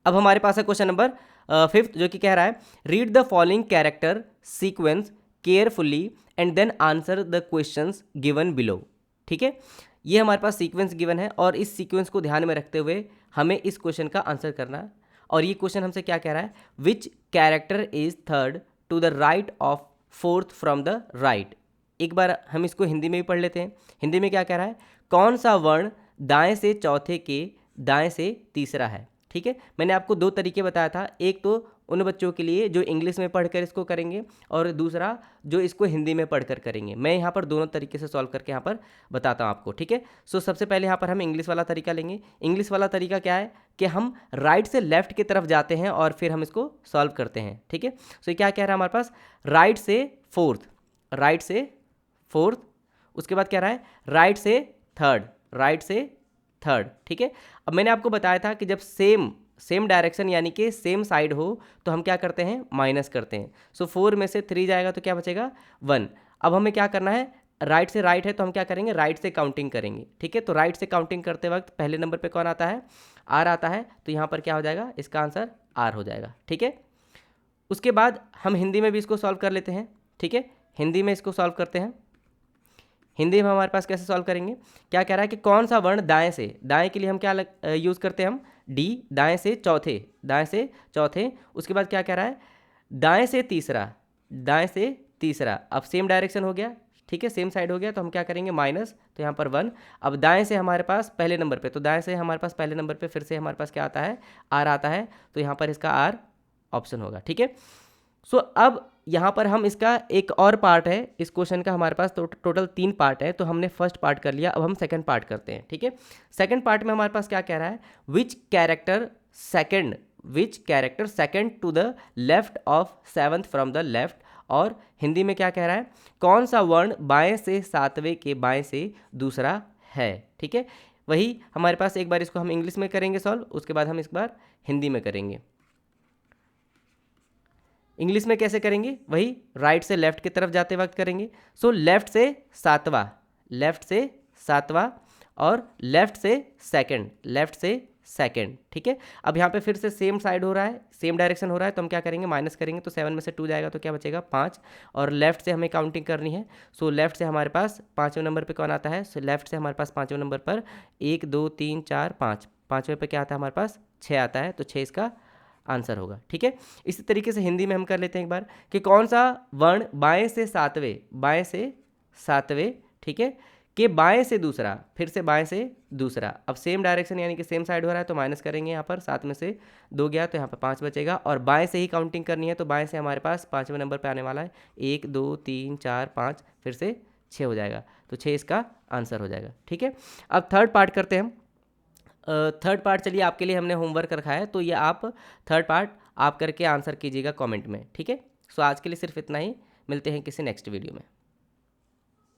अब हमारे पास है क्वेश्चन नंबर 5th, जो कि कह रहा है read the following character sequence carefully and then answer the questions given below. ठीक है, ये हमारे पास सीक्वेंस गिवन है और इस सीक्वेंस को ध्यान में रखते हुए हमें इस क्वेश्चन का आंसर करना है। और ये क्वेश्चन हमसे क्या कह रहा है, which character is third to the right of fourth from the right. एक बार हम इसको हिंदी में भी पढ़ लेते हैं। हिंदी में क्या कह रहा है, कौन सा वर्ण दाएं से चौथे के दाएं से तीसरा है। ठीक है, मैंने आपको दो तरीके बताया था, एक तो उन बच्चों के लिए जो इंग्लिश में पढ़कर इसको करेंगे और दूसरा जो इसको हिंदी में पढ़कर करेंगे। मैं यहाँ पर दोनों तरीके से सॉल्व करके यहाँ पर बताता हूँ आपको। ठीक है, सो सबसे पहले यहाँ पर हम इंग्लिश वाला तरीका लेंगे। इंग्लिश वाला तरीका क्या है कि हम राइट से लेफ्ट की तरफ जाते हैं और फिर हम इसको सॉल्व करते हैं। ठीक है, सो क्या कह रहा है हमारे पास, राइट से फोर्थ, राइट से फोर्थ, उसके बाद कह रहा है राइट से थर्ड, राइट से थर्ड। ठीक है, अब मैंने आपको बताया था कि जब सेम डायरेक्शन यानी कि सेम साइड हो तो हम क्या करते हैं, माइनस करते हैं। सो 4 में से 3 जाएगा तो क्या बचेगा, 1। अब हमें क्या करना है, राइट से राइट है तो हम क्या करेंगे, राइट से काउंटिंग करेंगे। ठीक है, तो राइट से काउंटिंग करते वक्त पहले नंबर पे कौन आता है, आर आता है, तो यहाँ पर क्या हो जाएगा, इसका आंसर आर हो जाएगा। ठीक है, उसके बाद हम हिंदी में भी इसको सॉल्व कर लेते हैं। ठीक है, हिंदी में इसको सॉल्व करते हैं। हिंदी में हमारे पास कैसे सॉल्व करेंगे, क्या कह रहा है कि कौन सा वर्ण दाएं से, दाएं के लिए हम क्या यूज़ करते हैं, हम डी, दाएं से चौथे, दाएं से चौथे। उसके बाद क्या कह रहा है, दाएं से तीसरा, दाएं से तीसरा। अब सेम डायरेक्शन हो गया, ठीक है, सेम साइड हो गया तो हम क्या करेंगे, माइनस, तो यहाँ पर 1। अब दाएं से हमारे पास पहले नंबर पे, तो दाएं से हमारे पास पहले नंबर पे फिर से हमारे पास क्या आता है, आर आता है, तो यहाँ पर इसका आर ऑप्शन होगा। ठीक है, सो अब यहाँ पर हम इसका एक और पार्ट है इस क्वेश्चन का, हमारे पास तो टोटल 3 पार्ट है, तो हमने फर्स्ट पार्ट कर लिया, अब हम सेकंड पार्ट करते हैं। ठीक है, सेकंड पार्ट में हमारे पास क्या कह रहा है, which character second to the left of 7th from the left. और हिंदी में क्या कह रहा है, कौन सा वर्ण बाएं से 7वें के बाएं से दूसरा है। ठीक है, वही हमारे पास एक बार इसको हम इंग्लिश में करेंगे सॉल्व, उसके बाद हम इस बार हिंदी में करेंगे। इंग्लिश में कैसे करेंगे, वही राइट से लेफ्ट की तरफ जाते वक्त करेंगे। सो लेफ्ट से 7वां, लेफ्ट से 7वां, और लेफ्ट से सेकंड। ठीक है, अब यहाँ पे फिर से सेम साइड हो रहा है, सेम डायरेक्शन हो रहा है, तो हम क्या करेंगे, माइनस करेंगे, तो 7 में से 2 जाएगा तो क्या बचेगा, 5। और लेफ्ट से हमें काउंटिंग करनी है। सो लेफ्ट से हमारे पास 5वें नंबर पे कौन आता है, सो लेफ्ट से हमारे पास 5वें नंबर पर 1 2 3 4 5, 5वें पे क्या आता है हमारे पास, 6 आता है, तो 6 इसका आंसर होगा। ठीक है, इसी तरीके से हिंदी में हम कर लेते हैं एक बार कि कौन सा वर्ण बाएं से सातवें, ठीक है, के बाएं से दूसरा, फिर से बाएं से दूसरा। अब सेम डायरेक्शन यानी कि सेम साइड हो रहा है तो माइनस करेंगे, यहाँ पर 7 में से 2 गया तो यहाँ पर 5 बचेगा, और बाएं से ही काउंटिंग करनी है, तो बाएं से हमारे पास 5वें नंबर पे आने वाला है, 1 2 3 4 5, फिर से 6 हो जाएगा, तो 6 इसका आंसर हो जाएगा। ठीक है, अब थर्ड पार्ट करते हैं हम। थर्ड पार्ट चलिए आपके लिए हमने होमवर्क रखा है, तो ये आप थर्ड पार्ट आप करके आंसर कीजिएगा कमेंट में। ठीक है, सो आज के लिए सिर्फ इतना ही, मिलते हैं किसी नेक्स्ट वीडियो में।